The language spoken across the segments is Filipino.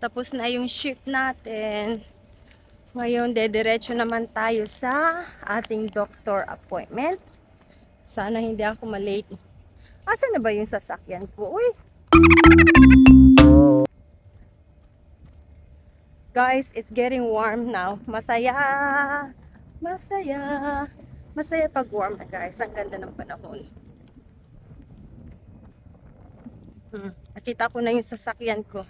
Tapos na yung shift natin. Ngayon, dediretso naman tayo sa ating doctor appointment. Sana hindi ako malate. Asan na ba yung sasakyan ko? Uy! Guys, it's getting warm now. Masaya! Masaya! Masaya pag warm na guys. Ang ganda ng panahon. Nakita ko na yung sasakyan ko.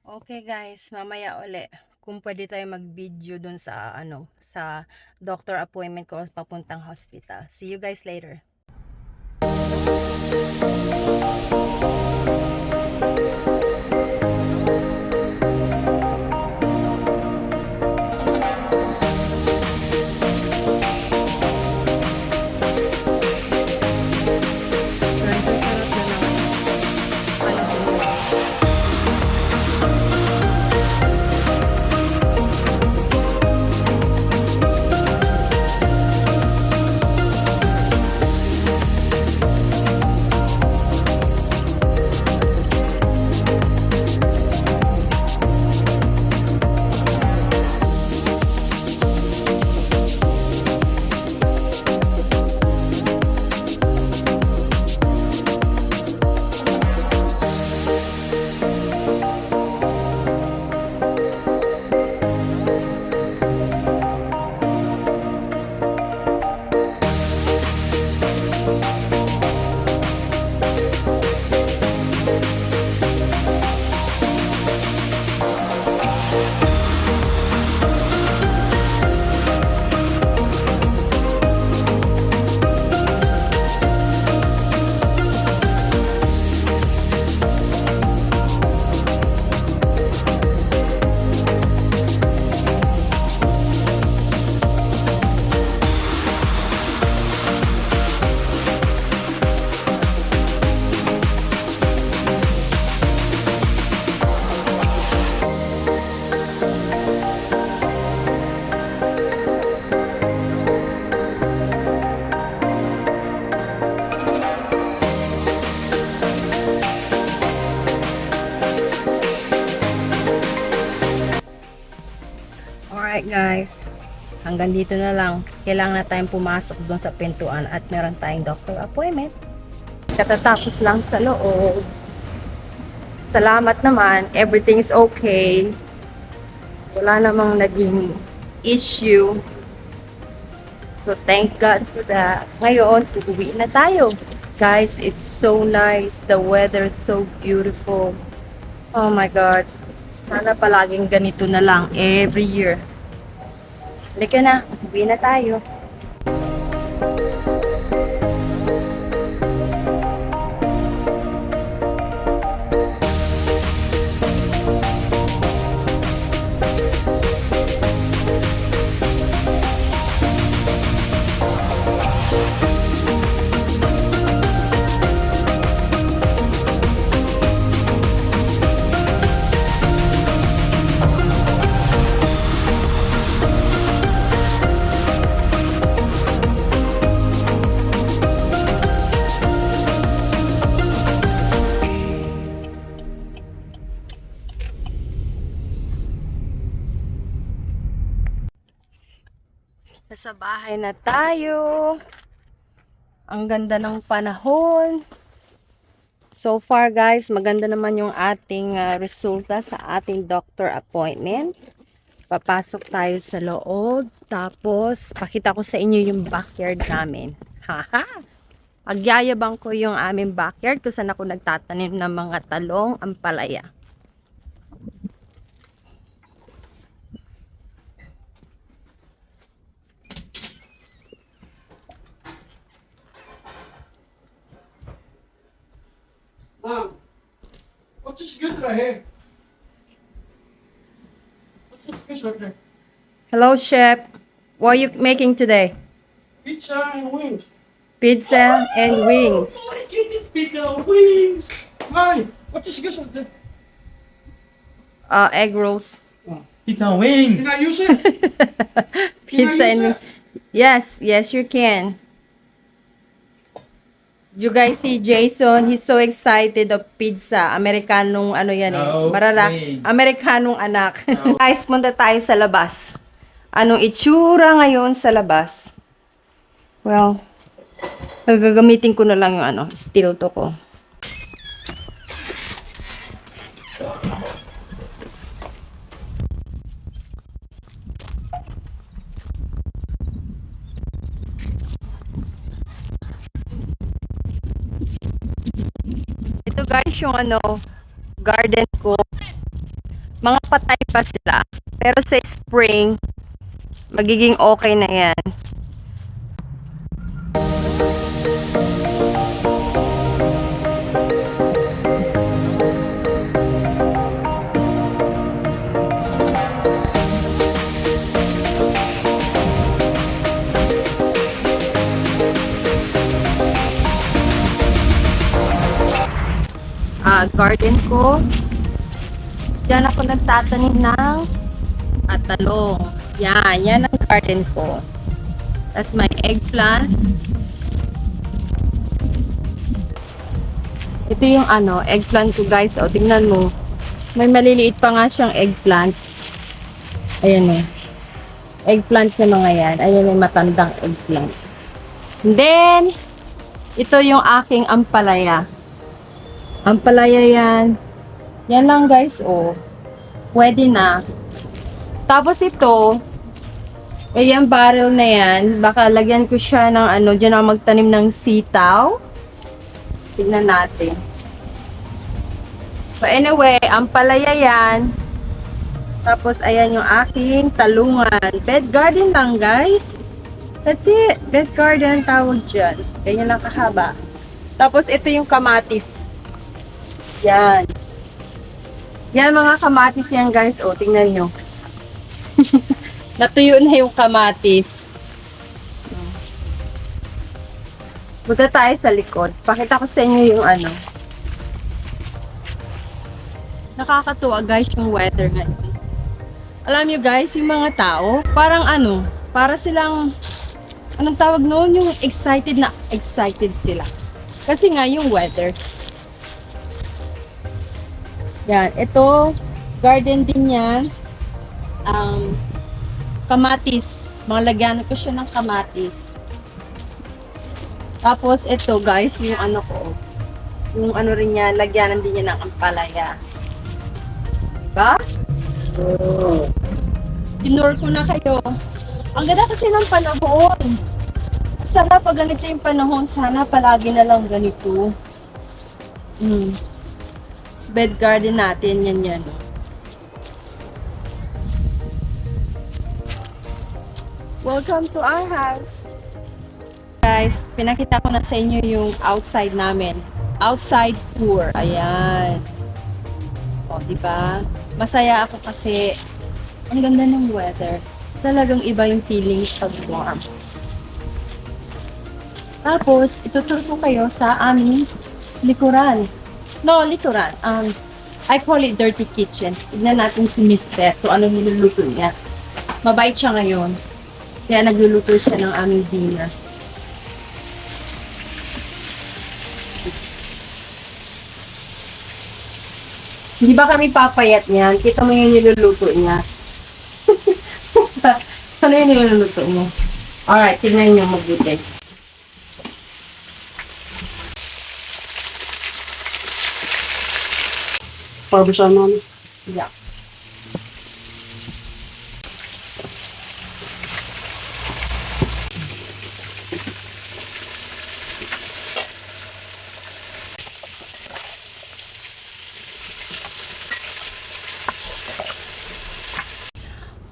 Okay guys, mamaya uli kung pwede tayo mag-video dun sa sa doctor appointment ko papuntang hospital. See you guys later. Alright guys, hanggang dito na lang. Kailangan na tayong pumasok doon sa pintuan at meron tayong doctor appointment. Katatapos lang sa loob. Salamat naman, everything's okay. Wala namang naging issue. So thank God for that. Ngayon, uuwi na tayo. Guys, it's so nice. The weather is so beautiful. Oh my God. Sana palaging ganito na lang every year. Halika na, uwi na tayo. Nasa bahay na tayo. Ang ganda ng panahon. So far guys, maganda naman yung ating resulta sa ating doctor appointment. Papasok tayo sa loob. Tapos, pakita ko sa inyo yung backyard namin. Haha! Pagyayabang ko yung aming backyard kung saan ako nagtatanim ng mga talong, ampalaya. Mom, what's this good right here? What's this fish right there? Hello, chef. What are you making today? Pizza and wings. Pizza and wings. Oh my goodness, pizza and wings. Mommy, what's this good right there? Egg rolls. Pizza and wings. Can I use it? Pizza use and it? Yes, you can. You guys see Jason, he's so excited of pizza. Amerikanong ano yan eh. No, please. Amerikanong anak. No. Guys, punta tayo sa labas. Anong itsura ngayon sa labas? Well, gagamitin ko na lang yung steel to ko. Ito guys yung garden ko. Mga patay pa sila. Pero sa spring, magiging okay na yan. Garden ko. Diyan ako nagtatanim ng talong. Yan ang garden ko. That's my eggplant. Ito yung eggplant ko guys. O, tingnan mo. May maliliit pa nga siyang eggplant. Ayan eh. Eggplant na mga yan. Ayan, may matandang eggplant. And then, ito yung aking ampalaya. Ampalaya yan. Yan lang guys, oh. Pwede na. Tapos ito, yung barrel na yan, baka lagyan ko siya ng dyan ako magtanim ng sitaw. Tignan natin. So anyway, ampalaya yan. Tapos ayan yung aking talungan. Bed garden lang guys. That's it. Bed garden tawag dyan. Ganyan lang kahaba. Tapos ito yung kamatis. Yan. Yan mga kamatis yan guys. O, tingnan nyo. Natuyo na yung kamatis. Punta tayo sa likod. Pakita ko sa inyo yung Nakakatuwa guys yung weather ngayon. Alam nyo guys, yung mga tao, parang para silang, anong tawag noon? Yung excited sila. Kasi nga yung weather. Yan, ito, garden din yan. Kamatis. Mga lagyan ko siya ng kamatis. Tapos, ito guys, yung ko. Yung rin niya, lagyanan din niya ng ampalaya. Diba? Oh. Tinur ko na kayo. Ang ganda kasi ng panahon. Sarap pag ganito yung panahon. Sana palagi na lang ganito. Bed garden natin, yan. Welcome to our house. Guys, pinakita ko na sa inyo yung outside namin. Outside tour. Ayan. O, diba? Masaya ako kasi ang ganda ng weather. Talagang iba yung feelings pag warm. Tapos, ituturo ko kayo sa aming likuran. No, likuran. I call it dirty kitchen. Tignan natin si Mister kung ano niluluto niya. Mabait siya ngayon. Kaya nagluluto siya ng aming dinner. Hindi ba kami papayat niyan? Kita mo yung niluluto niya. Ano yung niluluto mo? Alright, tignan niyo mabuti. Parmesan man. Yeah.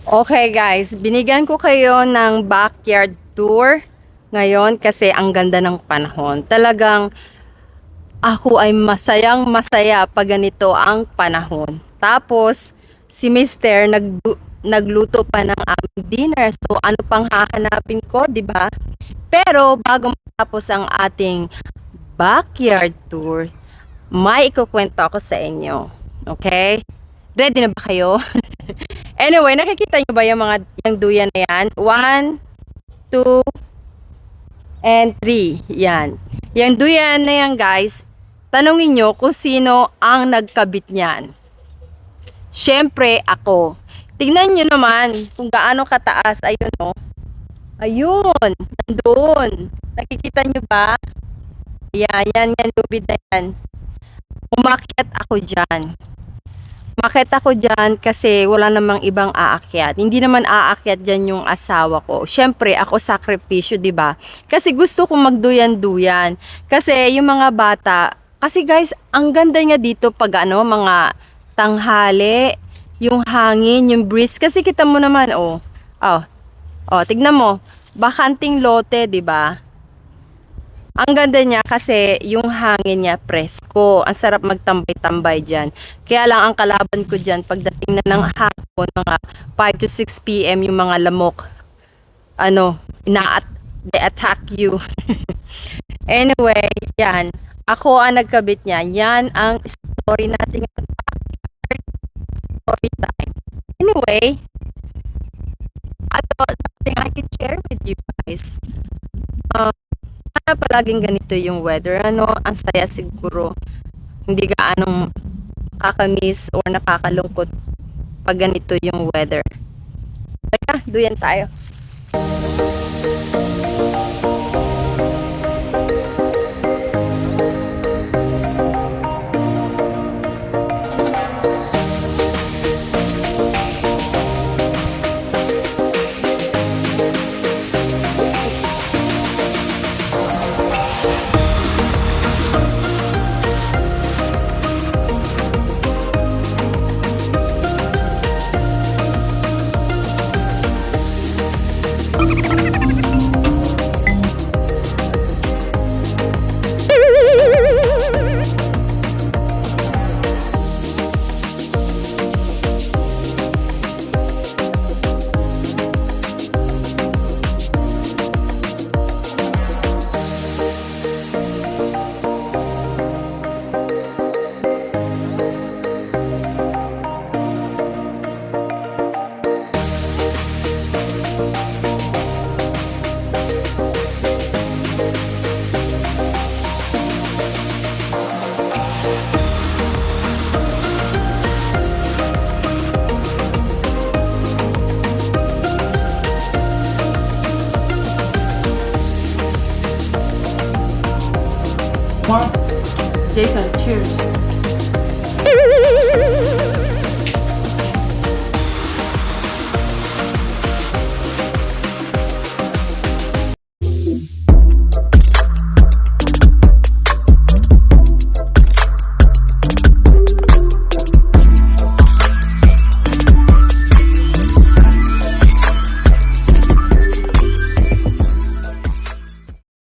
Okay guys, binigyan ko kayo ng backyard tour ngayon kasi ang ganda ng panahon. Talagang ako ay masaya pag ganito ang panahon. Tapos, si Mister nagluto pa ng aming dinner. So, ano pang hahanapin ko, di ba? Pero, bago matapos ang ating backyard tour, may ikukwento ako sa inyo. Okay? Ready na ba kayo? Anyway, nakikita nyo ba yung duyan na yan? 1, 2, and 3. Yan. Yang duyan na yan guys, tanungin nyo kung sino ang nagkabit niyan. Siyempre ako. Tingnan nyo naman kung gaano kataas. Ayun o. Ayun. Nandun. Nakikita nyo ba? Yan. Lubid na yan. Umakyat ako dyan. Umakyat ako dyan kasi wala namang ibang aakyat. Hindi naman aakyat dyan yung asawa ko. Siyempre, ako sakripisyo, di ba? Kasi gusto kong magduyan-duyan. Kasi yung mga bata, kasi guys, ang ganda nga dito pag mga tanghali, yung hangin, yung breeze. Kasi kita mo naman, tignan mo, bakanting lote, di ba? Ang ganda niya kasi yung hangin niya presko. Ang sarap magtambay-tambay dyan. Kaya lang ang kalaban ko dyan, pagdating na ng hapon, mga 5 to 6 p.m. yung mga lamok, they attack you. Anyway, yan. Ako ang nagkabit niya. Yan ang story natin. Story time. Anyway, something I can share with you guys. Sana palaging ganito yung weather. Ang saya siguro. Hindi gaanong nakakamiss or nakakalungkot pag ganito yung weather. Teka, duyan tayo. What? Jason, cheers.